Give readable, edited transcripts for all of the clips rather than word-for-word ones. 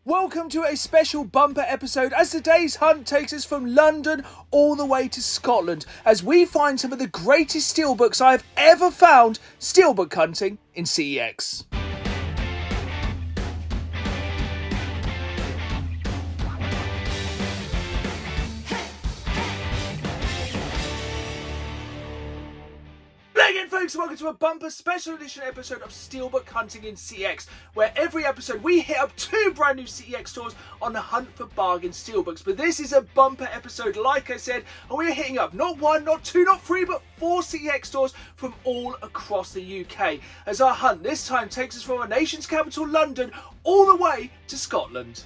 Welcome to a special bumper episode as today's hunt takes us from London all the way to Scotland as we find some of the greatest steelbooks I have ever found, Steelbook Hunting in CEX. Again, folks, welcome to a bumper special edition episode of Steelbook Hunting in CEX, where every episode we hit up 2 brand new CEX stores on the hunt for bargain steelbooks. But this is a bumper episode, like I said, and we're hitting up not 1, not 2, not 3, but 4 CEX stores from all across the UK, as our hunt this time takes us from our nation's capital, London, all the way to Scotland.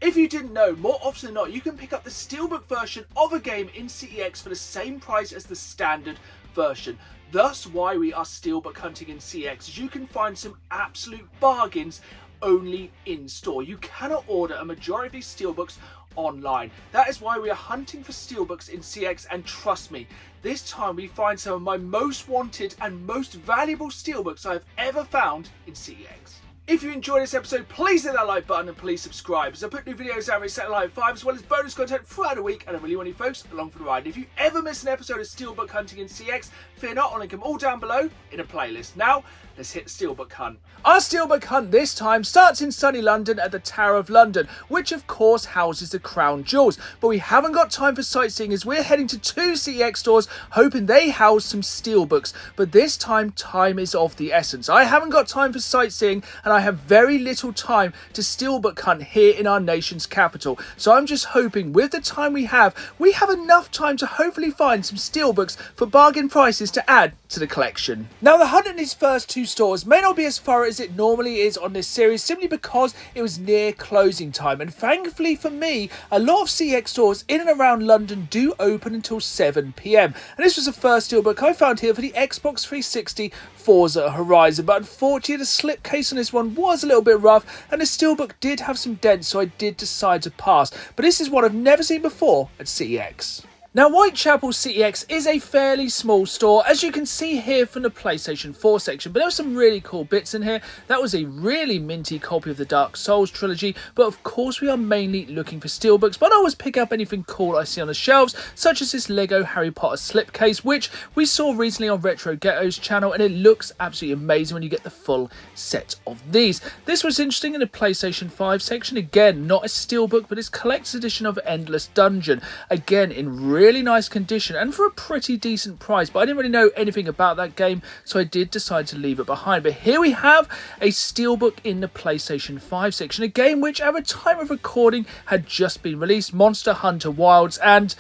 If you didn't know, more often than not, you can pick up the steelbook version of a game in CEX for the same price as the standard version. Thus why we are Steelbook Hunting in CEX, as you can find some absolute bargains only in store. You cannot order a majority of these steelbooks online. That is why we are hunting for steelbooks in CEX, and trust me, this time we find some of my most wanted and most valuable steelbooks I have ever found in CEX. If you enjoyed this episode, please hit that like button and please subscribe, as I put new videos out every Saturday at 5, as well as bonus content throughout the week, and I really want you folks along for the ride. If you ever miss an episode of Steelbook Hunting in CEX, fear not, I'll link them all down below in a playlist. Now, let's hit the Steelbook Hunt. Our Steelbook Hunt this time starts in sunny London at the Tower of London, which of course houses the crown jewels. But we haven't got time for sightseeing, as we're heading to 2 CEX stores hoping they house some steelbooks. But this time is of the essence. I haven't got time for sightseeing, and I have very little time to steelbook hunt here in our nation's capital. So I'm just hoping with the time we have enough time to hopefully find some steelbooks for bargain prices to add to the collection. Now, the hunt in these first 2 stores may not be as thorough as it normally is on this series, simply because it was near closing time, and thankfully for me, a lot of CEX stores in and around London do open until 7 PM, and this was the first steelbook I found here for the Xbox 360 Forza Horizon. But unfortunately, the slipcase on this one was a little bit rough, and the steelbook did have some dents, so I did decide to pass. But this is one I've never seen before at CEX. Now, Whitechapel CEX is a fairly small store, as you can see here from the PlayStation 4 section, but there were some really cool bits in here. That was a really minty copy of the Dark Souls trilogy, but of course we are mainly looking for steelbooks, but I always pick up anything cool I see on the shelves, such as this Lego Harry Potter slipcase, which we saw recently on Retro Ghetto's channel, and it looks absolutely amazing when you get the full set of these. This was interesting in the PlayStation 5 section, again, not a steelbook, but it's collector's edition of Endless Dungeon, again in really nice condition and for a pretty decent price, but I didn't really know anything about that game, so I did decide to leave it behind. But here we have a steelbook in the PlayStation 5 section, a game which at the time of recording had just been released, Monster Hunter Wilds, and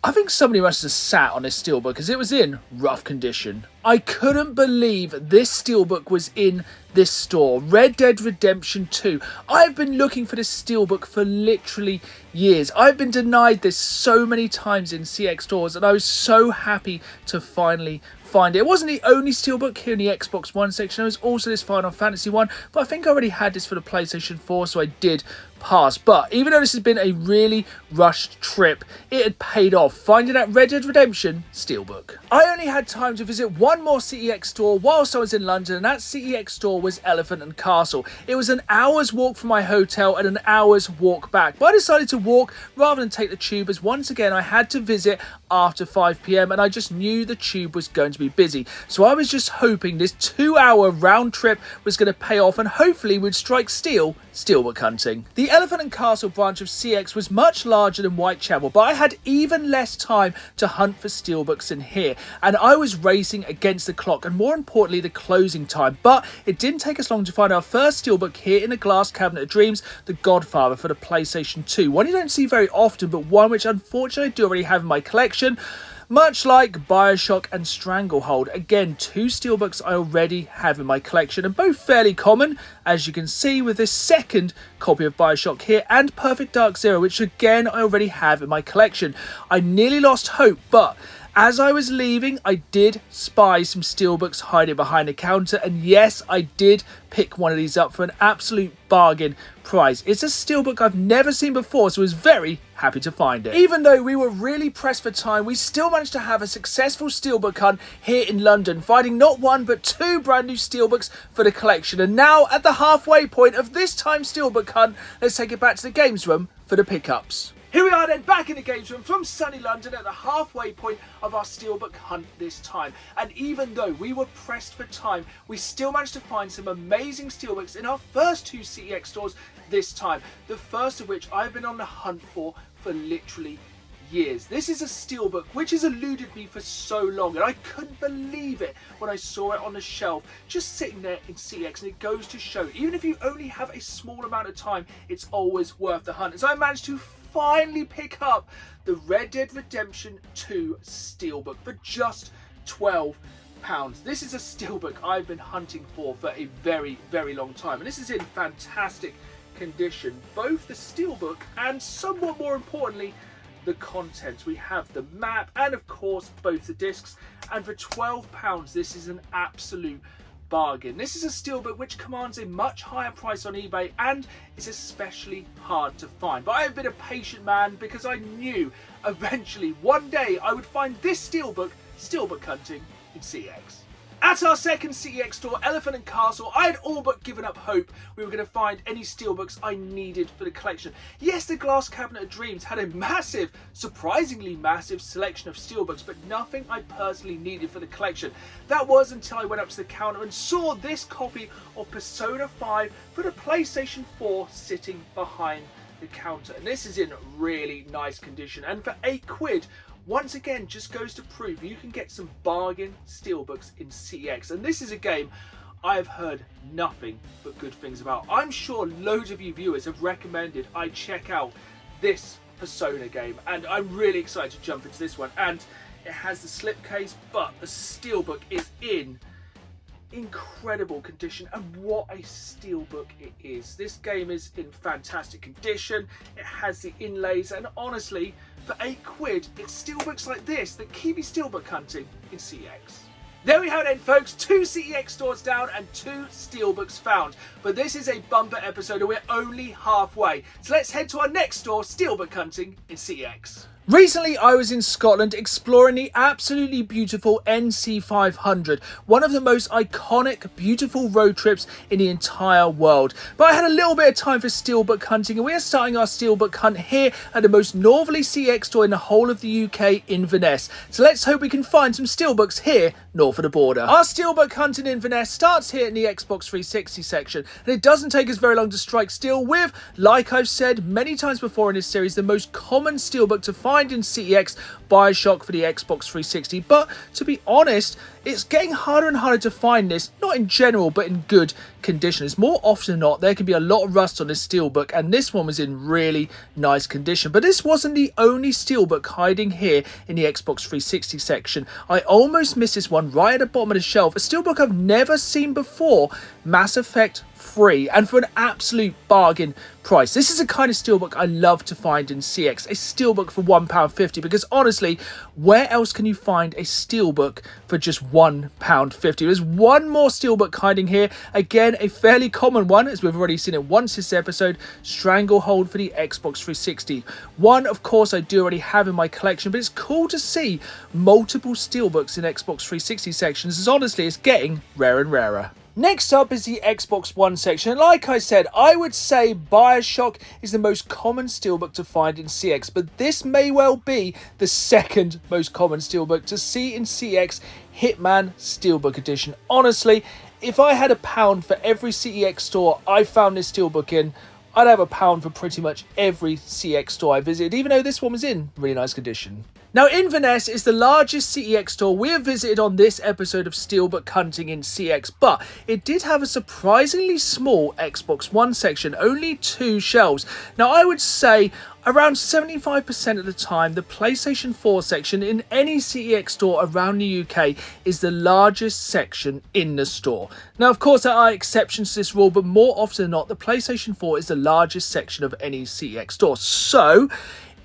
I think somebody must have sat on this steelbook because it was in rough condition. I couldn't believe this steelbook was in this store, Red Dead Redemption 2. I've been looking for this steelbook for literally years. I've been denied this so many times in CEX stores, and I was so happy to finally find it. It wasn't the only steelbook here in the Xbox One section. There was also this Final Fantasy one, but I think I already had this for the PlayStation 4, so I did pass. But even though this has been a really rushed trip, it had paid off finding that Red Dead Redemption steelbook. I only had time to visit one more CEX store whilst I was in London, and that CEX store was Elephant and Castle. It was an hour's walk from my hotel and an hour's walk back, but I decided to walk rather than take the tube, as once again I had to visit after 5 PM, and I just knew the tube was going to be busy. So I was just hoping this 2-hour round trip was going to pay off, and hopefully we'd strike steelbook hunting. The Elephant and Castle branch of CEX was much larger than Whitechapel, but I had even less time to hunt for steelbooks in here, and I was racing against the clock, and more importantly the closing time. But it didn't take us long to find our first steelbook here in the Glass Cabinet of Dreams, The Godfather for the PlayStation 2. One you don't see very often, but one which unfortunately I do already have in my collection. Much like Bioshock and Stranglehold, again 2 steelbooks I already have in my collection, and both fairly common, as you can see with this second copy of Bioshock here, and Perfect Dark Zero, which again I already have in my collection. I nearly lost hope, but As I was leaving, I did spy some steelbooks hiding behind the counter, and yes, I did pick one of these up for an absolute bargain price. It's a steelbook I've never seen before, so I was very happy to find it. Even though we were really pressed for time, we still managed to have a successful steelbook hunt here in London, finding not one but two brand new steelbooks for the collection. And now, at the halfway point of this time's steelbook hunt, let's take it back to the games room for the pickups. Here we are then, back in the games room from sunny London at the halfway point of our steelbook hunt this time. And even though we were pressed for time, we still managed to find some amazing steelbooks in our first two CEX stores this time. The first of which I've been on the hunt for literally years. This is a steelbook which has eluded me for so long, and I couldn't believe it when I saw it on the shelf just sitting there in CEX. And it goes to show, even if you only have a small amount of time, it's always worth the hunt. And so I managed to finally pick up the Red Dead Redemption 2 steelbook for just £12. This is a steelbook I've been hunting for a very, very long time, and this is in fantastic condition, both the steelbook and, somewhat more importantly, the contents. We have the map and of course both the discs, and for £12 this is an absolute bargain. This is a steelbook which commands a much higher price on eBay and is especially hard to find. But I have been a patient man because I knew eventually one day I would find this steelbook hunting in CEX. At our second CEX store, Elephant and Castle, I had all but given up hope we were going to find any steelbooks I needed for the collection. Yes, the Glass Cabinet of Dreams had a massive, surprisingly massive selection of steelbooks, but nothing I personally needed for the collection. That was until I went up to the counter and saw this copy of Persona 5 for the PlayStation 4 sitting behind the counter. And this is in really nice condition, and for £8, once again, just goes to prove you can get some bargain steelbooks in CEX. And this is a game I have heard nothing but good things about. I'm sure loads of you viewers have recommended I check out this Persona game, and I'm really excited to jump into this one. And it has the slipcase, but the steelbook is in incredible condition, and what a steelbook it is. This game is in fantastic condition. It has the inlays, and honestly, for £8, it's steelbooks like this that keep me steelbook hunting in CEX. There we have it then, folks. 2 CEX stores down and 2 steelbooks found. But this is a bumper episode and we're only halfway. So let's head to our next store, steelbook hunting in CEX. Recently, I was in Scotland exploring the absolutely beautiful NC500, one of the most iconic, beautiful road trips in the entire world. But I had a little bit of time for steelbook hunting, and we are starting our steelbook hunt here at the most northerly CEX store in the whole of the UK, Inverness. So let's hope we can find some steelbooks here north of the border. Our steelbook hunt in Inverness starts here in the Xbox 360 section, and it doesn't take us very long to strike steel with, like I've said many times before in this series, the most common steelbook to find in CEX, BioShock for the Xbox 360. But to be honest, it's getting harder and harder to find this, not in general but in good condition. It's more often than not there can be a lot of rust on this steelbook, and this one was in really nice condition. But this wasn't the only steelbook hiding here in the Xbox 360 section. I almost missed this one right at the bottom of the shelf, a steelbook I've never seen before, Mass Effect 3, and for an absolute bargain price. This is the kind of steelbook I love to find in CEX, a steelbook for £1.50, because honestly, where else can you find a steelbook for just £1.50? There's one more steelbook hiding here, again a fairly common one, as we've already seen it once this episode, Stranglehold for the Xbox 360. One, of course, I do already have in my collection, but it's cool to see multiple steelbooks in Xbox 360 sections, as honestly it's getting rarer and rarer. Next up is the Xbox One section, and like I said, I would say BioShock is the most common steelbook to find in CEX, but this may well be the second most common steelbook to see in CEX, Hitman Steelbook Edition. Honestly, if I had £1 for every CEX store I found this steelbook in, I'd have £1 for pretty much every CEX store I visited, even though this one was in really nice condition. Now, Inverness is the largest CEX store we have visited on this episode of Steelbook Hunting in CEX, but it did have a surprisingly small Xbox One section, only 2 shelves. Now, I would say around 75% of the time, the PlayStation 4 section in any CEX store around the UK is the largest section in the store. Now, of course, there are exceptions to this rule, but more often than not, the PlayStation 4 is the largest section of any CEX store. So,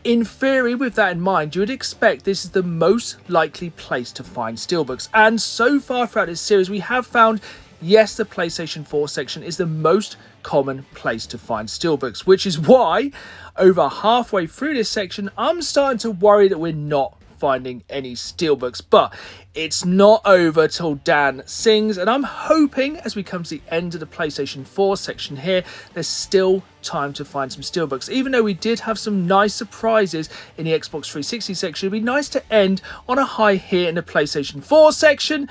In theory, with that in mind, you would expect this is the most likely place to find steelbooks. And so far throughout this series, we have found, yes, the PlayStation 4 section is the most common place to find steelbooks, which is why over halfway through this section, I'm starting to worry that we're not finding any steelbooks. But it's not over till Dan sings, and I'm hoping as we come to the end of the PlayStation 4 section here, there's still time to find some steelbooks. Even though we did have some nice surprises in the Xbox 360 section, it'd be nice to end on a high here in the PlayStation 4 section.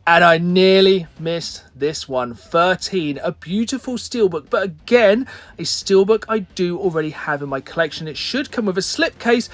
And I nearly missed this one. 13, a beautiful steelbook, but again, a steelbook I do already have in my collection. It should come with a slipcase,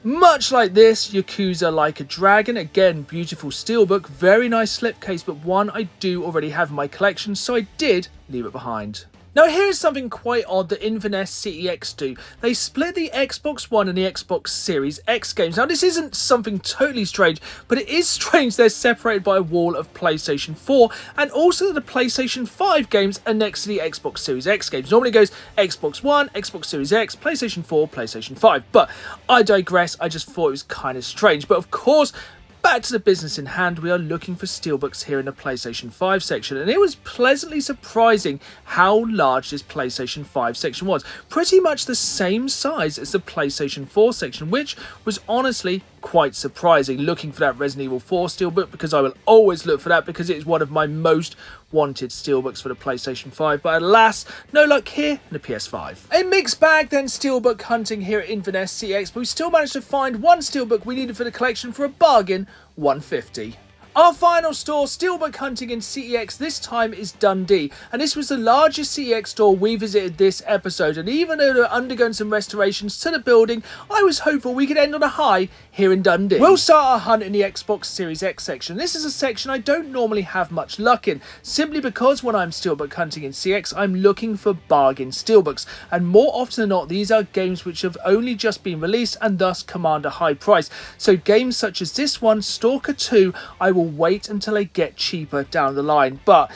much like this, Yakuza Like a Dragon. Again, beautiful steelbook, very nice slipcase, but one I do already have in my collection, so I did leave it behind. Now here is something quite odd that Inverness CEX do. They split the Xbox One and the Xbox Series X games. Now this isn't something totally strange, but it is strange they're separated by a wall of PlayStation 4, and also the PlayStation 5 games are next to the Xbox Series X games. Normally it goes Xbox One, Xbox Series X, PlayStation 4, PlayStation 5, but I digress. I just thought it was kind of strange. But of course, back to the business in hand, we are looking for steelbooks here in the PlayStation 5 section, and it was pleasantly surprising how large this PlayStation 5 section was. Pretty much the same size as the PlayStation 4 section, which was honestly quite surprising. Looking for that Resident Evil 4 steelbook, because I will always look for that, because it is one of my most wanted steelbooks for the PlayStation 5, but alas, no luck here in the PS5. A mixed bag then steelbook hunting here at Inverness CEX, but we still managed to find one steelbook we needed for the collection for a bargain, $150. Our final store, Steelbook Hunting in CEX, this time is Dundee, and this was the largest CEX store we visited this episode, and even though they're undergoing some restorations to the building, I was hopeful we could end on a high here in Dundee. We'll start our hunt in the Xbox Series X section. This is a section I don't normally have much luck in, simply because when I'm Steelbook Hunting in CEX, I'm looking for bargain steelbooks, and more often than not, these are games which have only just been released and thus command a high price. So games such as this one, Stalker 2, I will wait until they get cheaper down the line. But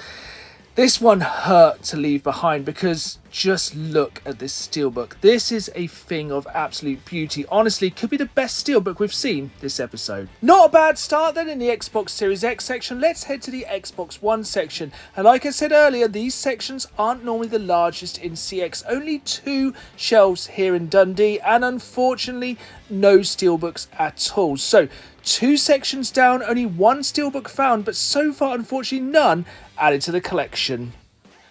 this one hurt to leave behind, because just look at this steelbook. This is a thing of absolute beauty. Honestly, could be the best steelbook we've seen this episode. Not a bad start then in the Xbox Series X section. Let's head to the Xbox One section. And like I said earlier, these sections aren't normally the largest in CX. Only 2 shelves here in Dundee, and unfortunately, no steelbooks at all. So 2 sections down, only 1 steelbook found, but so far, unfortunately, none added to the collection.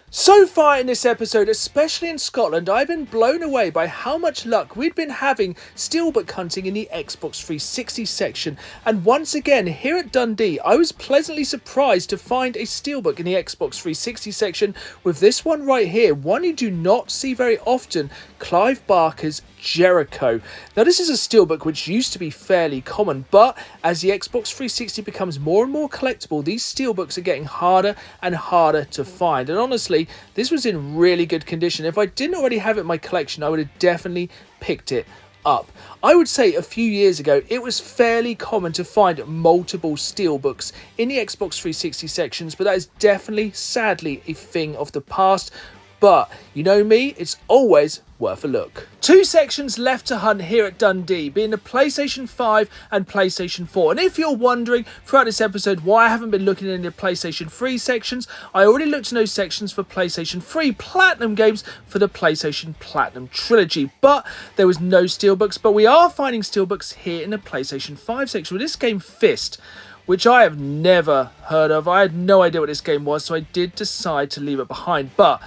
So far in this episode, especially in Scotland, I've been blown away by how much luck we'd been having steelbook hunting in the Xbox 360 section. And once again, here at Dundee, I was pleasantly surprised to find a steelbook in the Xbox 360 section with this one right here, one you do not see very often, Clive Barker's Jericho. Now this is a steelbook which used to be fairly common, but as the Xbox 360 becomes more and more collectible, these steelbooks are getting harder and harder to find. And honestly, this was in really good condition. If I didn't already have it in my collection, I would have definitely picked it up. I would say a few years ago, it was fairly common to find multiple steelbooks in the Xbox 360 sections, but that is definitely, sadly, a thing of the past. But you know me, it's always worth a look. 2 sections left to hunt here at Dundee, being the PlayStation 5 and PlayStation 4. And if you're wondering throughout this episode why I haven't been looking in the PlayStation 3 sections, I already looked in those sections for PlayStation 3 Platinum games for the PlayStation Platinum Trilogy. But there was no steelbooks, but we are finding steelbooks here in the PlayStation 5 section with this game Fist, which I have never heard of. I had no idea what this game was, so I did decide to leave it behind. But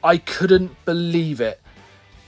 I couldn't believe it.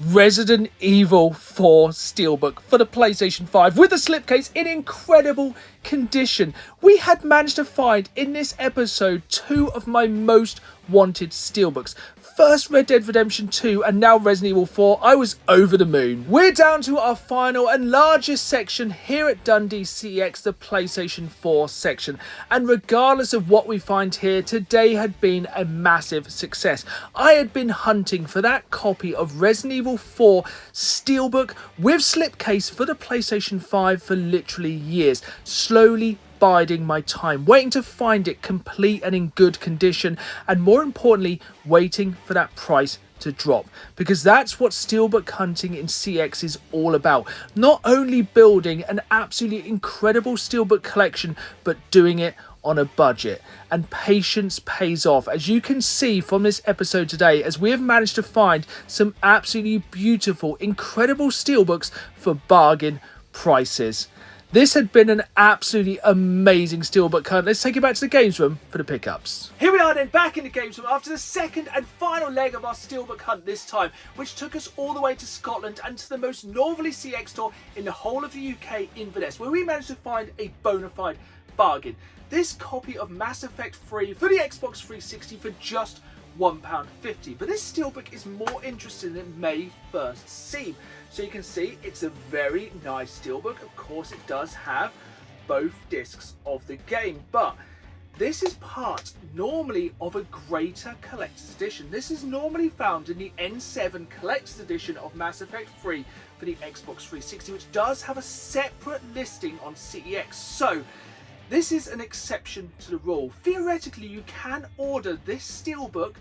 Resident Evil 4 steelbook for the PlayStation 5 with a slipcase in incredible condition. We had managed to find in this episode 2 of my most wanted steelbooks. First Red Dead Redemption 2 and now Resident Evil 4. I was over the moon. We're down to our final and largest section here at Dundee CEX, the PlayStation 4 section. And regardless of what we find here, today had been a massive success. I had been hunting for that copy of Resident Evil 4 steelbook with slipcase for the PlayStation 5 for literally years. Slowly biding my time, waiting to find it complete and in good condition, and more importantly, waiting for that price to drop, because that's what Steelbook Hunting in CX is all about. Not only building an absolutely incredible steelbook collection, but doing it on a budget. And patience pays off, as you can see from this episode today, as we have managed to find some absolutely beautiful, incredible steelbooks for bargain prices. This had been an absolutely amazing steelbook hunt. Let's take it back to the games room for the pickups. Here we are then, back in the games room after the second and final leg of our steelbook hunt this time, which took us all the way to Scotland and to the most northerly CX store in the whole of the UK, Inverness, where we managed to find a bona fide bargain. This copy of Mass Effect 3 for the Xbox 360 for just £1.50. But this steelbook is more interesting than it may first seem. So you can see it's a very nice steelbook. Of course, it does have both discs of the game, but this is part normally of a greater collector's edition. This is normally found in the N7 collector's edition of Mass Effect 3 for the Xbox 360, which does have a separate listing on CEX. So this is an exception to the rule. Theoretically, you can order this steelbook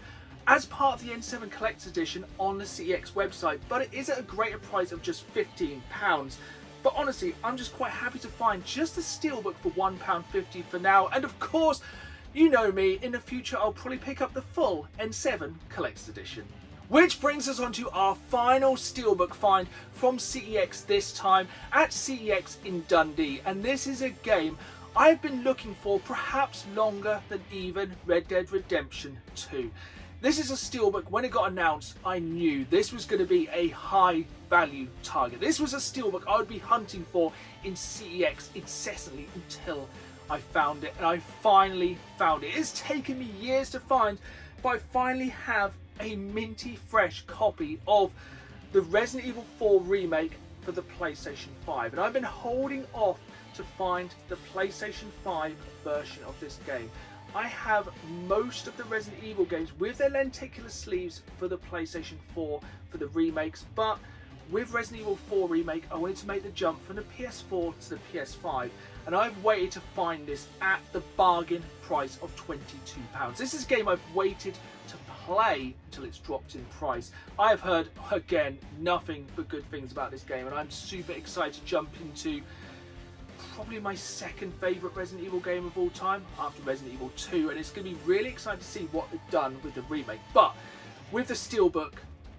as part of the N7 Collector's Edition on the CEX website, but it is at a greater price of just £15. But honestly, I'm just quite happy to find just the steelbook for £1.50 for now. And of course, you know me, in the future I'll probably pick up the full N7 Collector's Edition. Which brings us on to our final steelbook find from CEX, this time at CEX in Dundee. And this is a game I've been looking for perhaps longer than even Red Dead Redemption 2. This is a steelbook. When it got announced, I knew this was going to be a high value target. This was a steelbook I would be hunting for in CEX incessantly until I found it, and I finally found it. It's taken me years to find, but I finally have a minty fresh copy of the Resident Evil 4 remake for the PlayStation 5, and I've been holding off to find the PlayStation 5 version of this game. I have most of the Resident Evil games with their lenticular sleeves for the PlayStation 4 for the remakes, but with Resident Evil 4 Remake I wanted to make the jump from the PS4 to the PS5, and I've waited to find this at the bargain price of £22. This is a game I've waited to play until it's dropped in price. I have heard, again, nothing but good things about this game, and I'm super excited to jump into probably my second favourite Resident Evil game of all time after Resident Evil 2, and it's going to be really exciting to see what they've done with the remake. But with the steelbook,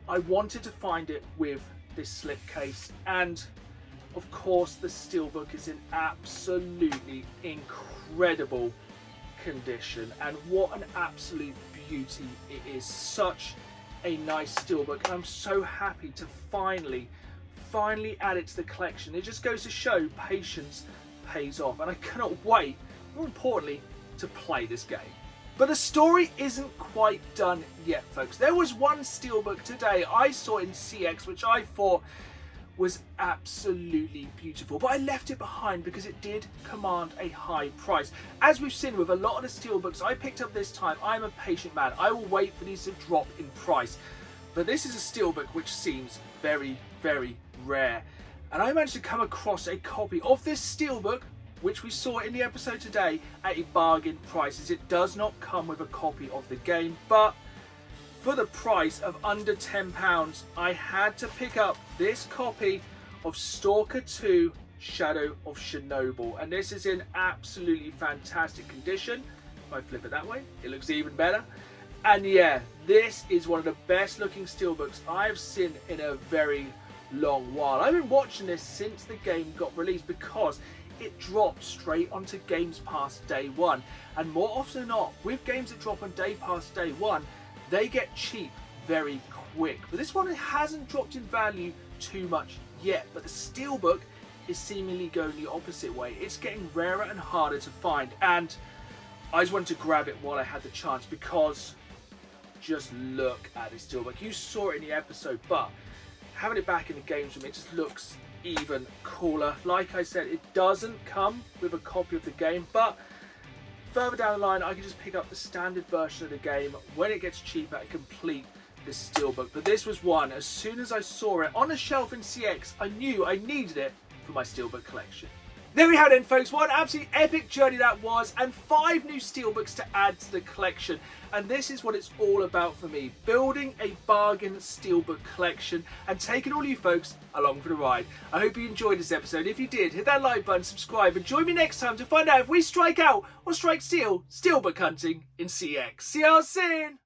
I wanted to find it with this slipcase, and of course the steelbook is in absolutely incredible condition, and what an absolute beauty it is. Such a nice steelbook, and I'm so happy to finally add it to the collection. It just goes to show patience pays off, and I cannot wait, more importantly, to play this game. But the story isn't quite done yet, folks. There was one steelbook today I saw in CX which I thought was absolutely beautiful, but I left it behind because it did command a high price. As we've seen with a lot of the steelbooks I picked up this time, I'm a patient man. I will wait for these to drop in price. But this is a steelbook which seems very, very rare, and I managed to come across a copy of this steelbook which we saw in the episode today at a bargain price, as it does not come with a copy of the game. But for the price of under £10, I had to pick up this copy of Stalker 2 Shadow of Chernobyl, and this is in absolutely fantastic condition. If I flip it that way, it looks even better. And yeah, this is one of the best looking steelbooks I've seen in a very long while. I've been watching this since the game got released because it dropped straight onto Games Pass day one, and more often than not with games that drop on Day Pass day one, they get cheap very quick. But this one hasn't dropped in value too much yet, but the steelbook is seemingly going the opposite way. It's getting rarer and harder to find, and I just wanted to grab it while I had the chance, because just look at this steelbook. You saw it in the episode, but having it back in the games room, it just looks even cooler. Like I said, it doesn't come with a copy of the game, but further down the line I can just pick up the standard version of the game when it gets cheaper and complete this steelbook. But this was one, as soon as I saw it on a shelf in CX, I knew I needed it for my steelbook collection. There we have it then, folks. What an absolutely epic journey that was, and 5 new steelbooks to add to the collection. And this is what it's all about for me, building a bargain steelbook collection and taking all you folks along for the ride. I hope you enjoyed this episode. If you did, hit that like button, subscribe, and join me next time to find out if we strike out or strike steel, steelbook hunting in CX. See you all soon!